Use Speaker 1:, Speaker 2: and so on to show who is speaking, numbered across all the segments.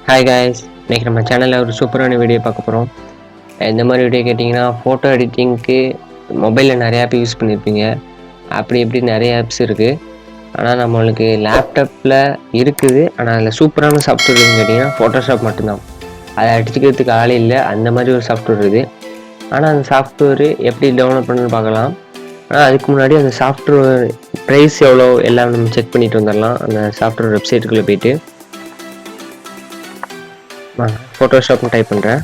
Speaker 1: Hi guys, இன்னைக்கு நம்ம சேனலில் ஒரு சூப்பரான வீடியோ பார்க்க போகிறோம். இந்த மாதிரி வீடியோ கேட்டிங்கன்னா ஃபோட்டோ எடிட்டிங்க்கு மொபைலில் நிறைய ஆப் யூஸ் பண்ணியிருப்பீங்க. அப்படி இப்படி நிறைய ஆப்ஸ் இருக்குது. ஆனால் நம்மளுக்கு லேப்டாப்பில் இருக்குது. ஆனால் அதில் சூப்பரான சாஃப்ட்வேர் எதுன்னு கேட்டிங்கன்னா ஃபோட்டோஷாப் மட்டும்தான். அதை அடிச்சுக்கிறதுக்கு ஆளே இல்லை. அந்த மாதிரி ஒரு சாஃப்ட்வேர் இருக்குது. ஆனால் அந்த சாஃப்ட்வேர் எப்படி டவுன்லோட் பண்ணுன்னு பார்க்கலாம். ஆனால் அதுக்கு முன்னாடி அந்த சாஃப்ட்வேர் ப்ரைஸ் எவ்வளோ எல்லாம் நம்ம செக் பண்ணிட்டு வந்துடலாம். அந்த சாஃப்ட்வேர் வெப்சைட்டுக்குள்ளே போய்ட்டு ஃபோட்டோஷாப்னு டைப் பண்ணுறேன்.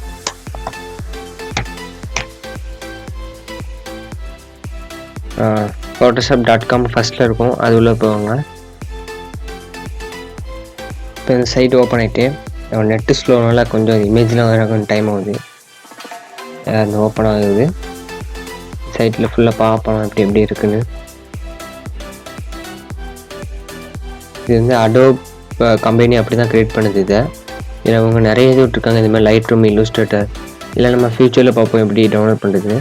Speaker 1: photoshop.com ஃபஸ்ட்டில் இருக்கும், அது உள்ளே போவாங்க. இப்போ இந்த சைட் ஓப்பன் ஆகிட்டு நெட்டு ஸ்லோனால கொஞ்சம் இமேஜ்லாம் வர கொஞ்சம் டைம் ஆகுது. அந்த ஓப்பன் ஆகுது. சைட்டில் ஃபுல்லாக பார்ப்போம் எப்படி இருக்குன்னு. இது வந்து அடோப் கம்பெனி அப்படி தான் க்ரியேட் பண்ணுது. இதில் அவங்க நிறைய இது விட்டுருக்காங்க. இந்த மாதிரி லைட் ரூம், இல்லுஸ்ட்ரேட்டர். இல்லை நம்ம ஃபியூச்சரில் பார்ப்போம் எப்படி டவுன்லோட் பண்ணுறது.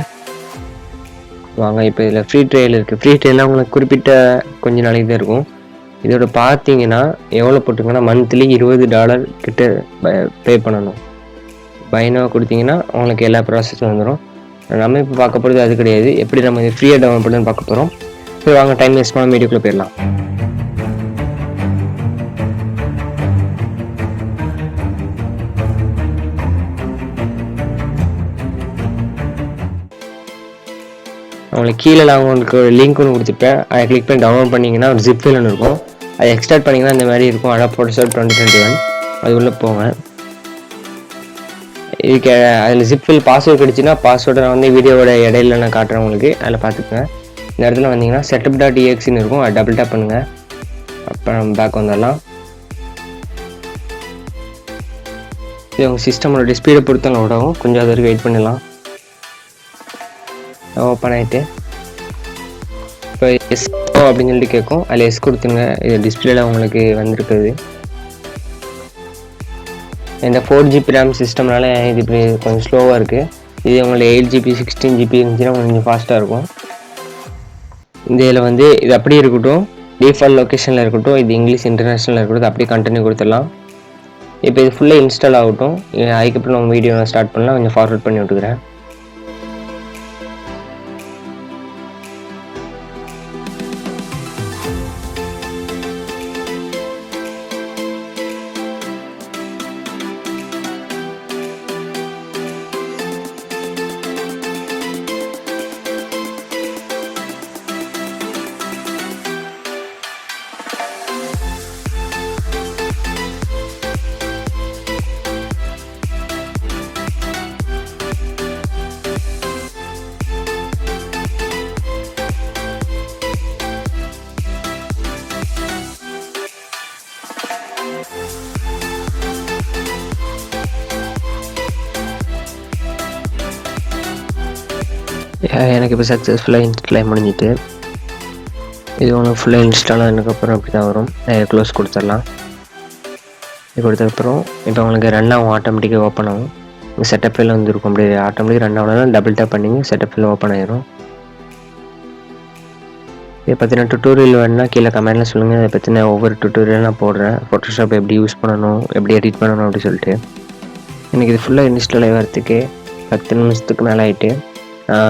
Speaker 1: வாங்க, இப்போ இதில் ஃப்ரீ ட்ரையல் இருக்குது. ஃப்ரீ ட்ரையெல்லாம் உங்களுக்கு குறிப்பிட்ட கொஞ்சம் நாளைக்கு தான் இருக்கும். இதோட பார்த்தீங்கன்னா எவ்வளோ போட்டிருங்கன்னா மந்த்லி $20 கிட்ட பே பண்ணணும். பைனாக கொடுத்தீங்கன்னா உங்களுக்கு எல்லா ப்ராசஸும் வந்துடும். நம்ம இப்போ பார்க்க போகிறது அது கிடையாது. எப்படி நம்ம இது ஃப்ரீயாக டவுன்லோட் பண்ணுன்னு பார்க்க போகிறோம். ஸோ வாங்க, டைம் வேஸ்ட் பண்ணாமல் வீடியோக்குள்ளே போயிடலாம். அவங்களுக்கு கீழே நான் உங்களுக்கு லிங்க் ஒன்று கொடுத்துருப்பேன். அதை கிளிக் பண்ணி டவுன்லோட் பண்ணிங்கன்னா ஒரு ஜிப் ஃபைல் ஒன்று இருக்கும். அதை எக்ஸ்ட்ராக்ட் பண்ணிங்கன்னா இந்த மாதிரி இருக்கும். Adobe Photoshop 2021 அது உள்ளே போங்க. இதுக்கு அதில் ஜிப் ஃபைல் பாஸ்வேர்டு கிடச்சின்னா பாஸ்வேர்டை நான் வந்து வீடியோவோட இடையில நான் காட்டுறேன் உங்களுக்கு. அதில் பார்த்துக்கங்க. இந்த இடத்துல வந்தீங்கன்னா setup.exeன்னு இருக்கும். அதை டபுள் டேப் பண்ணுங்கள். அப்போ நம்ம பேக் வந்துடலாம். இது உங்கள் சிஸ்டமோட ஸ்பீடை பொறுத்து விடவும் கொஞ்சம் அது வரைக்கும் வெயிட் பண்ணலாம். ஓப்பன் ஆகிட்டு இப்போ எஸ் அப்படின்னு சொல்லிட்டு கேட்கும். அதில் எஸ் கொடுத்துங்க. இது டிஸ்பிளேல உங்களுக்கு வந்திருக்குது. இந்த 4GB RAM சிஸ்டம்னால இது இப்படி கொஞ்சம் ஸ்லோவாக இருக்குது. இது உங்களுக்கு 8GB 16GB இருந்துச்சுன்னா கொஞ்சம் ஃபாஸ்ட்டாக இருக்கும். இந்த இதில் வந்து இது அப்படியே இருக்கட்டும், டிஃபால்ட் லொக்கேஷனில் இருக்கட்டும். இது இங்கிலீஷ் இன்டர்நேஷ்னலில் இருக்கட்டும். அப்படியே கண்டினியூ கொடுத்துடலாம். இப்போ இது ஃபுல்லாக இன்ஸ்டால் ஆகட்டும். அதுக்கப்புறம் நம்ம வீடியோ ஸ்டார்ட் பண்ணலாம். கொஞ்சம் ஃபார்வர்ட் பண்ணி விட்டுக்கிறேன். எனக்கு இப்போ சக்ஸஸ்ஃபுல்லாக இன்ஸ்டால் முடிஞ்சிட்டு இது உங்களுக்கு ஃபுல்லாக இன்ஸ்டால் ஆனதுக்கப்புறம் அப்படி தான் வரும். க்ளோஸ் கொடுத்துடலாம். இது கொடுத்ததுக்கப்புறம் இப்போ உங்களுக்கு ரன் ஆகும். ஆட்டோமேட்டிக்காக ஓப்பன் ஆகும். உங்கள் செட்டப் ஃபைல் வந்துருக்கும். அப்படி ஆட்டோமேட்டிக் ரன் ஆகணும்னா டபுள் டேப் பண்ணிங்க செட்டப் ஃபைல் ஓப்பன் ஆயிரும். இதை பற்றின டுட்டோரியல் வேணுன்னா கீழே கமெண்ட்டில் சொல்லுங்கள். இதை பற்றின ஒவ்வொரு டுட்டோரியல் நான் போடுறேன். ஃபோட்டோஷாப் எப்படி யூஸ் பண்ணணும், எப்படி எடிட் பண்ணணும் அப்படி சொல்லிட்டு. எனக்கு இது ஃபுல்லாக இன்ஸ்டால் ஆகிறதுக்கு 10 நிமிஷத்துக்கு மேலே ஆகிட்டு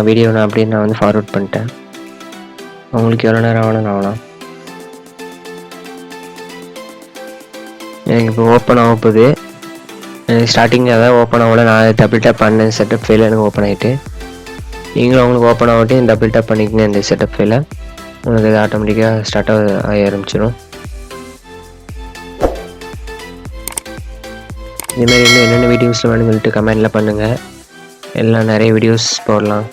Speaker 1: வீடியோ நான் அப்படியே நான் வந்து ஃபார்வர்ட் பண்ணிட்டேன். உங்களுக்கு எவ்வளோ நேரம் ஆகலாம். எனக்கு இப்போ ஓப்பன் ஆக போகுது. எனக்கு ஸ்டார்டிங்கில் அதான் ஓப்பன் ஆகல. நான் டபுள் டேப் பண்ணேன். செட்டப் ஃபைலில் எனக்கு ஓப்பன் ஆகிட்டு நீங்களும் உங்களுக்கு ஓப்பன் ஆகட்டும். டபுள் டேப் பண்ணிக்கங்க இந்த செட்டப் ஃபைலை. உங்களுக்கு இது ஆட்டோமேட்டிக்காக ஸ்டார்ட் ஆக ஆரம்பிச்சிடும். இதுமாதிரி இன்னும் என்னென்ன வீடியோஸில் வேணும்னு சொல்லிட்டு கமெண்டில் பண்ணுங்கள். எல்லாம் நிறைய வீடியோஸ் போடலாம்.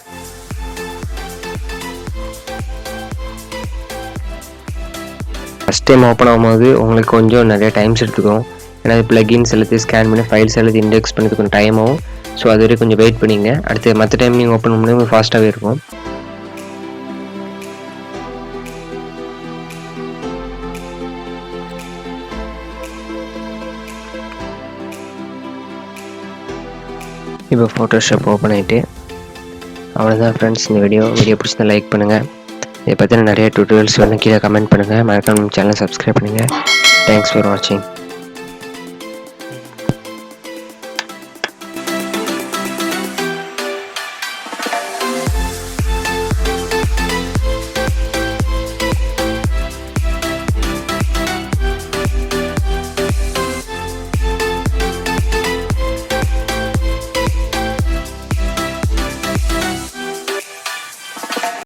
Speaker 1: ஃபஸ்ட் டைம் ஓப்பன் ஆகும்போது உங்களுக்கு கொஞ்சம் நிறைய டைம்ஸ் எடுத்துக்கும். ஏன்னா ப்ளகின்ஸ் எல்லாத்தையும் ஸ்கேன் பண்ணி ஃபைல்ஸ் எல்லாத்தையும் இண்டெக்ஸ் பண்ணி கொஞ்சம் டைம் ஆகும். ஸோ அது வரைக்கும் கொஞ்சம் வெயிட் பண்ணிங்க. அடுத்து மற்ற டைம் நீங்கள் ஓப்பன் பண்ணும்போது ஃபாஸ்ட்டாகவே இருக்கும். இப்போ ஃபோட்டோஷாப் ஓப்பன் ஆகிட்டு அவ்வளோதான் ஃப்ரெண்ட்ஸ். இந்த வீடியோ பிடிச்சதை லைக் பண்ணுங்கள். இதை பற்றின நிறைய டுட்டோரியல்ஸ் வேணும் கீழே கமெண்ட் பண்ணுங்கள். மறக்காம நம்ம சேனலை சப்ஸ்கிரைப் பண்ணுங்கள். தேங்க்ஸ் ஃபார் வாட்சிங்.